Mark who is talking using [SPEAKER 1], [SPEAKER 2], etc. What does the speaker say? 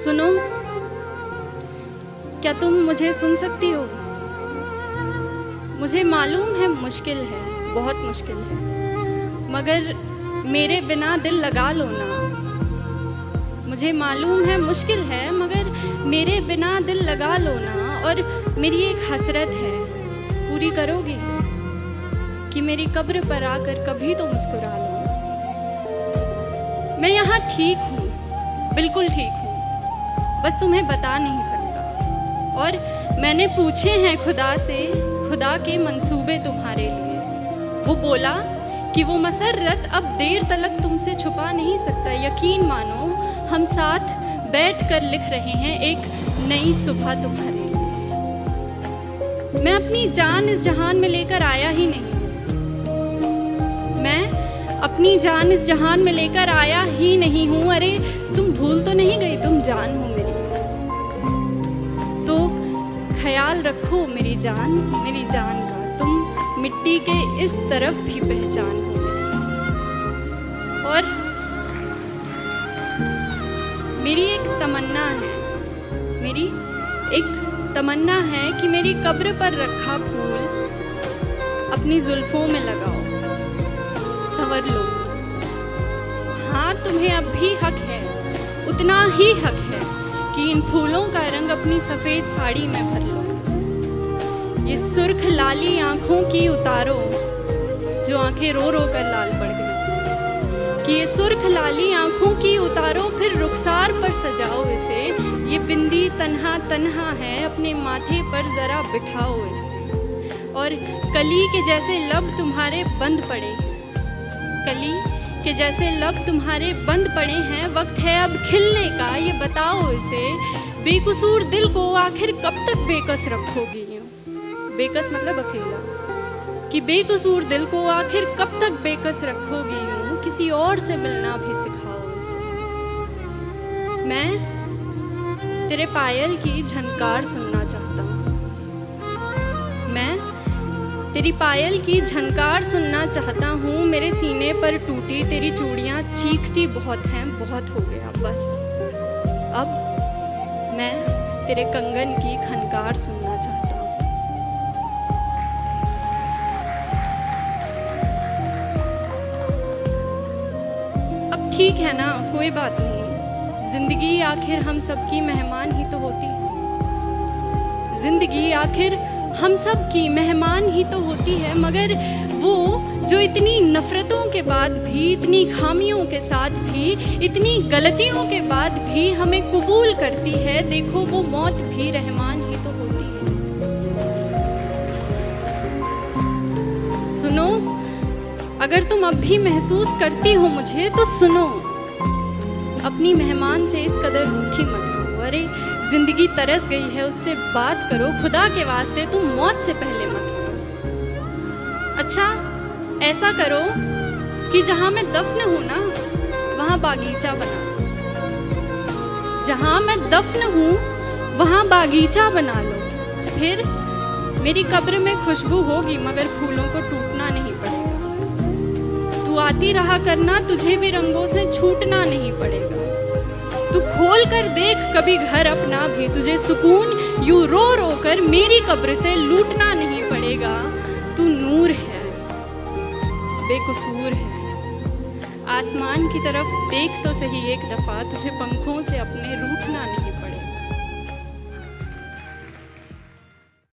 [SPEAKER 1] सुनो, क्या तुम मुझे सुन सकती हो? मुझे मालूम है मुश्किल है, बहुत मुश्किल है, मगर मेरे बिना दिल लगा लो ना। मुझे मालूम है मुश्किल है, मगर मेरे बिना दिल लगा लो ना। और मेरी एक हसरत है, पूरी करोगी कि मेरी कब्र पर आकर कभी तो मुस्कुरा लो। मैं यहाँ ठीक हूँ, बिल्कुल ठीक हूँ, बस तुम्हें बता नहीं सकता। और मैंने पूछे हैं खुदा से, खुदा के मंसूबे तुम्हारे लिए। वो बोला कि वो मसर्रत अब देर तलक तुमसे छुपा नहीं सकता। यकीन मानो, हम साथ बैठ कर लिख रहे हैं एक नई सुबह तुम्हारे लिए। मैं अपनी जान इस जहान में लेकर आया ही नहीं, मैं अपनी जान इस जहान में लेकर आया ही नहीं हूँ। अरे तुम भूल तो नहीं गई, तुम जान हो मेरी, तो ख्याल रखो मेरी जान का। तुम मिट्टी के इस तरफ भी पहचान हो मेरी। और मेरी एक तमन्ना है, मेरी एक तमन्ना है कि मेरी कब्र पर रखा फूल अपनी जुल्फों में लगाओ, संवर लो। हाँ, तुम्हें अब भी हक है, उतना ही हक है कि इन फूलों का रंग अपनी सफ़ेद साड़ी में भर लो। ये सुर्ख लाली आँखों की उतारो जो आंखें रो रो कर लाल पड़ गई, कि ये सुर्ख लाली आँखों की उतारो, फिर रुखसार पर सजाओ इसे। ये बिंदी तन्हा तन्हा है, अपने माथे पर ज़रा बिठाओ इसे। और कली के जैसे लब तुम्हारे बंद पड़े, कली के जैसे लब तुम्हारे बंद पड़े हैं, वक्त है अब खिलने का। ये बताओ इसे, बेकसूर दिल को आखिर कब तक बेकस रखोगी? बेकस मतलब अकेला, कि बेकसूर दिल को आखिर कब तक बेकस रखोगी? यूं किसी और से मिलना भी सिखाओ इसे। मैं तेरे पायल की झनकार सुनना चाहता हूँ, मैं तेरी पायल की झनकार सुनना चाहता हूँ। मेरे सीने पर टूटी तेरी चूड़ियाँ चीखती बहुत हैं, बहुत हो गया बस। अब मैं तेरे कंगन की खनकार सुनना चाहता हूँ। अब ठीक है ना, कोई बात नहीं, जिंदगी आखिर हम सबकी मेहमान ही तो होती है। जिंदगी आखिर हम सब की मेहमान ही तो होती है, मगर वो जो इतनी नफ़रतों के बाद भी, इतनी खामियों के साथ भी, इतनी गलतियों के बाद भी हमें कबूल करती है, देखो वो मौत भी रहमान ही तो होती है। सुनो, अगर तुम अब भी महसूस करती हो मुझे तो सुनो, अपनी मेहमान से इस कदर रूठी मत हो। अरे जिंदगी तरस गई है, उससे बात करो, खुदा के वास्ते तुम मौत से पहले मत करो। अच्छा ऐसा करो कि जहाँ मैं दफन हूँ ना, वहाँ बागीचा बना लो। जहाँ मैं दफन हूँ वहाँ बागीचा बना लो। फिर मेरी कब्र में खुशबू होगी, मगर फूलों को टूटना नहीं पड़ेगा। तू आती रहा करना, तुझे भी रंगों से छूटना नहीं पड़ेगा। तू खोल कर देख कभी घर अपना भी, तुझे सुकून यूं रो रो कर मेरी कब्र से लूटना नहीं पड़ेगा। तू नूर है, बेकसूर है, आसमान की तरफ देख तो सही एक दफा, तुझे पंखों से अपने रूठना नहीं